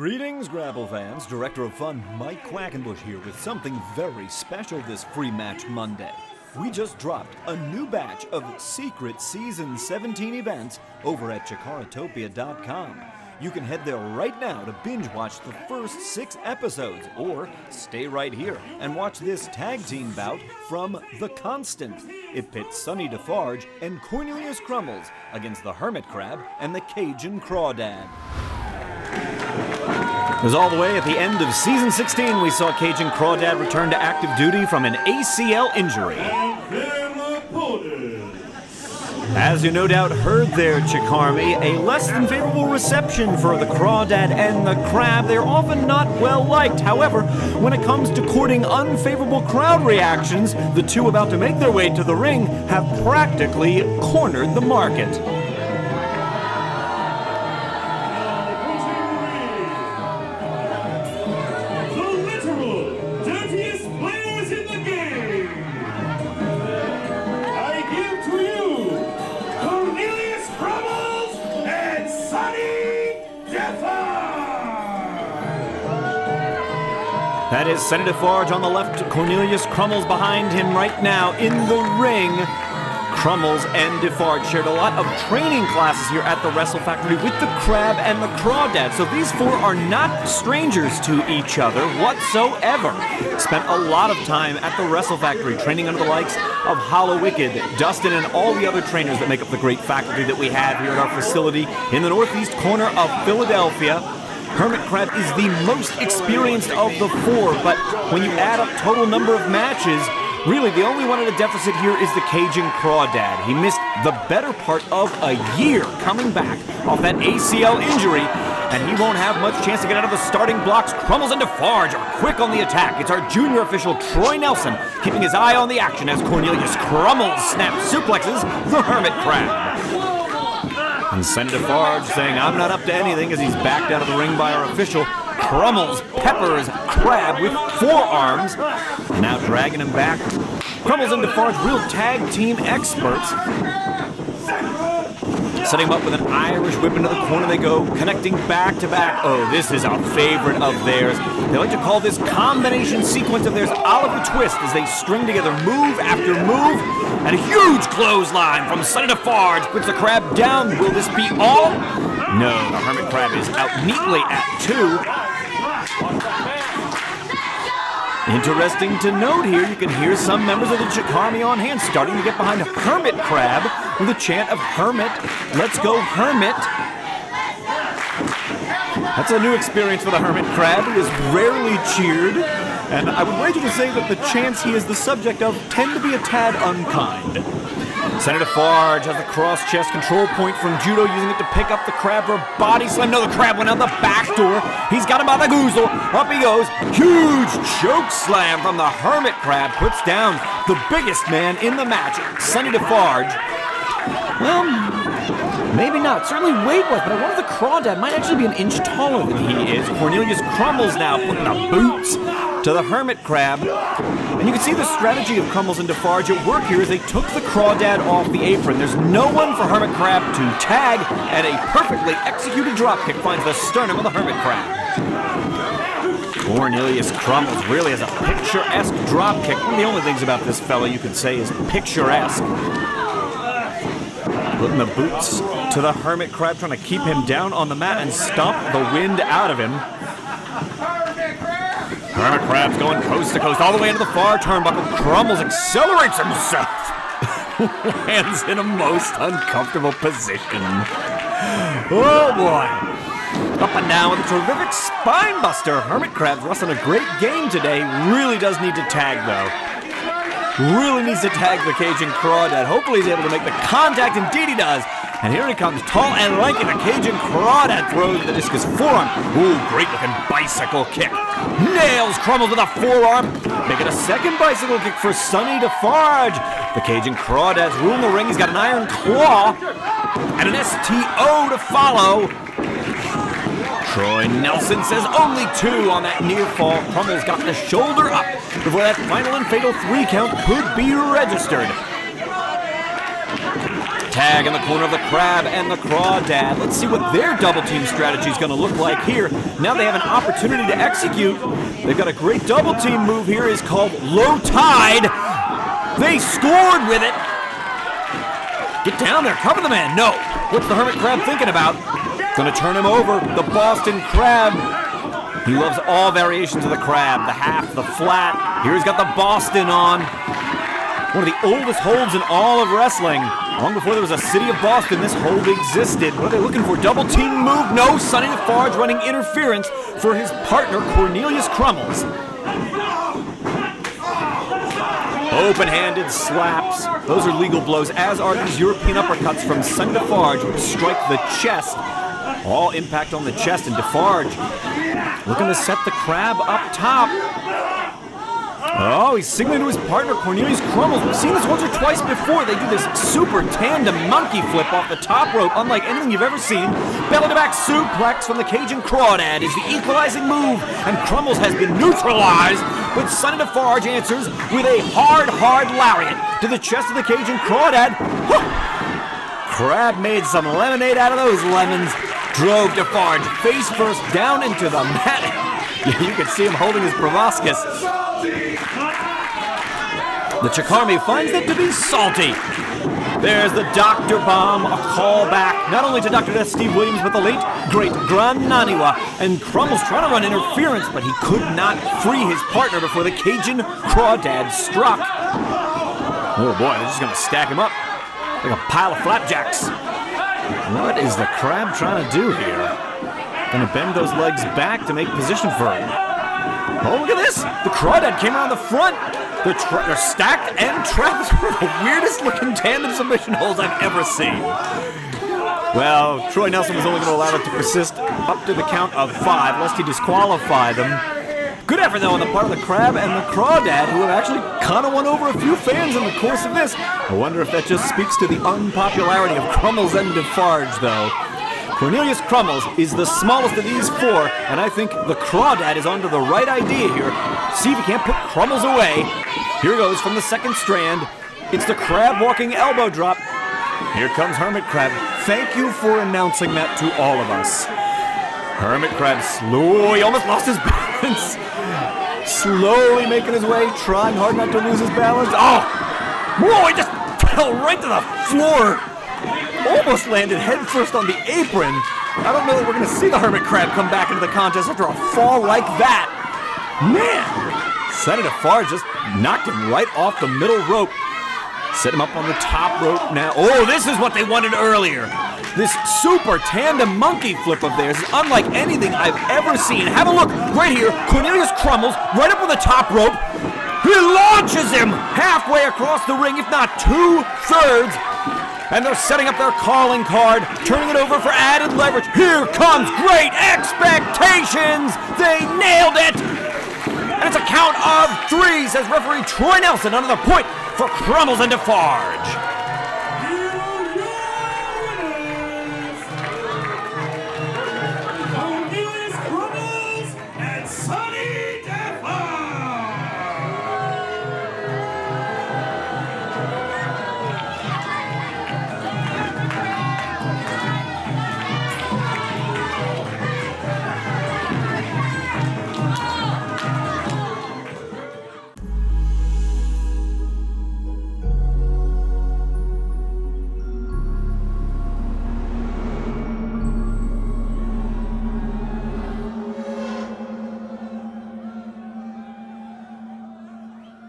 Greetings, Grapple fans. Director of Fun Mike Quackenbush here with something very special this Free Match Monday. We just dropped a new batch of secret Season 17 events over at CHIKARAtopia.com. You can head there right now to binge watch the first 6 episodes, or stay right here and watch this tag team bout from The Constant. It pits Sonny Defarge and Cornelius Crummels against the Hermit Crab and the Cajun Crawdad. It was all the way at the end of Season 16 we saw Cajun Crawdad return to active duty from an ACL injury. As you no doubt heard there, Chikarmi, a less than favorable reception for the Crawdad and the Crab. They're often not well liked. However, when it comes to courting unfavorable crowd reactions, the two about to make their way to the ring have practically cornered the market. That is Sonny Defarge on the left, Cornelius Crummels behind him right now in the ring. Crummels and Defarge shared a lot of training classes here at the Wrestle Factory with the Crab and the Crawdad, so these four are not strangers to each other whatsoever. Spent a lot of time at the Wrestle Factory training under the likes of Hollow Wicked, Dustin, and all the other trainers that make up the great faculty that we have here at our facility in the northeast corner of Philadelphia. Hermit Crab is the most experienced of the four, but when you add up total number of matches, really the only one at a deficit here is the Cajun Crawdad. He missed the better part of a year coming back off that ACL injury, and he won't have much chance to get out of the starting blocks. Crummels and Defarge are quick on the attack. It's our junior official, Troy Nelson, keeping his eye on the action as Cornelius Crummels snaps suplexes the Hermit Crab. And Sonny Defarge saying, "I'm not up to anything," as he's backed out of the ring by our official. Crummels peppers Crab with forearms, now dragging him back. Crummels and Defarge, real tag team experts. Setting him up with an Irish whip into the corner they go, connecting back to back. Oh, this is a favorite of theirs. They like to call this combination sequence of theirs Oliver Twist as they string together move after move. And a huge clothesline from Sonny Defarge puts the Crab down. Will this be all? No, the Hermit Crab is out neatly at 2. Interesting to note here, you can hear some members of the Chikarmi on hand starting to get behind Hermit Crab with a chant of Hermit, let's go Hermit. That's a new experience for the Hermit Crab, who is rarely cheered, and I would wager to say that the chants he is the subject of tend to be a tad unkind. Sonny Defarge has the cross-chest control point from Judo, using it to pick up the Crab for a body slam. No, the Crab went out the back door. He's got him by the goozle. Up he goes. Huge choke slam from the Hermit Crab. Puts down the biggest man in the match, Sonny Defarge. Well, maybe not. Certainly weight-wise, but I wonder if the Crawdad might actually be an inch taller than he is. Cornelius Crummels now putting the boots to the Hermit Crab. And you can see the strategy of Crummels and Defarge at work here as they took the Crawdad off the apron. There's no one for Hermit Crab to tag, and a perfectly executed dropkick finds the sternum of the Hermit Crab. Cornelius Crummels really has a picturesque dropkick. One of the only things about this fella you could say is picturesque. Putting the boots to the Hermit Crab, trying to keep him down on the mat and stomp the wind out of him. Hermit Crab's going coast to coast all the way into the far turnbuckle. Crummels accelerates himself. Lands in a most uncomfortable position. Oh boy. Up and down with a terrific spine buster. Hermit Crab's wrestling a great game today. Really does need to tag though. Really needs to tag the Cajun Crawdad. Hopefully he's able to make the contact. Indeed he does. And here he comes, tall and lanky. The Cajun Crawdad throws the discus forearm. Ooh, great looking bicycle kick. Nails Crummels with a forearm. Making a second bicycle kick for Sonny Defarge. The Cajun Crawdad's ruling the ring. He's got an iron claw and an STO to follow. Troy Nelson says only 2 on that near fall. Crummels got the shoulder up before that final and fatal 3 count could be registered. Tag in the corner of the Crab and the Crawdad. Let's see what their double team strategy is going to look like here. Now they have an opportunity to execute. They've got a great double team move here. It's called Low Tide. They scored with it. Get down there, cover the man. No. What's the Hermit Crab thinking about? Gonna turn him over. The Boston Crab. He loves all variations of the crab. The half, the flat. Here he's got the Boston on. One of the oldest holds in all of wrestling. Long before there was a city of Boston, this hold existed. What are they looking for? Double team move? No. Sonny Defarge running interference for his partner, Cornelius Crummels. Open-handed slaps. Those are legal blows, as are these European uppercuts from Sonny Defarge, which strike the chest. All impact on the chest, and Defarge looking to set the Crab up top. Oh, he's signaling to his partner, Cornelius Crummels. We've seen this once or twice before. They do this super tandem monkey flip off the top rope, unlike anything you've ever seen. Belly-to-back suplex from the Cajun Crawdad is the equalizing move, and Crummels has been neutralized, but Sonny Defarge answers with a hard lariat to the chest of the Cajun Crawdad. Crab made some lemonade out of those lemons. Drove Defarge face first down into the mat. You can see him holding his proboscis. The CHIKARA finds it to be salty. There's the Dr. Bomb, a callback not only to Dr. Death Steve Williams, but the late, great Gran Naniwa. And Crummels trying to run interference, but he could not free his partner before the Cajun Crawdad struck. Oh boy, they're just going to stack him up like a pile of flapjacks. What is the Crab trying to do here? Gonna bend those legs back to make position for him. Oh, look at this! The Crawdad came around the front. They're stacked and trapped. The weirdest looking tandem submission holds I've ever seen. Well, Troy Nelson was only going to allow it to persist up to the count of 5, lest he disqualify them. Good effort, though, on the part of the Crab and the Crawdad, who have actually kind of won over a few fans in the course of this. I wonder if that just speaks to the unpopularity of Crummels and Defarge, though. Cornelius Crummels is the smallest of these 4, and I think the Crawdad is onto the right idea here. See if he can't put Crummels away. Here goes from the second strand. It's the Crab walking elbow drop. Here comes Hermit Crab. Thank you for announcing that to all of us. Hermit Crab slowly, almost lost his balance. Slowly making his way, trying hard not to lose his balance. Oh! Whoa, he just fell right to the floor. Almost landed headfirst on the apron. I don't know that we're going to see the Hermit Crab come back into the contest after a fall like that. Man! Sonny Defarge just knocked him right off the middle rope. Set him up on the top rope now. Oh, this is what they wanted earlier. This super tandem monkey flip of theirs is unlike anything I've ever seen. Have a look right here. Cornelius Crummels right up on the top rope. He launches him halfway across the ring, if not 2/3. And they're setting up their calling card, turning it over for added leverage. Here comes Great Expectations. They nailed it. And it's a count of 3, says referee Troy Nelson, another point for Crummels and Defarge.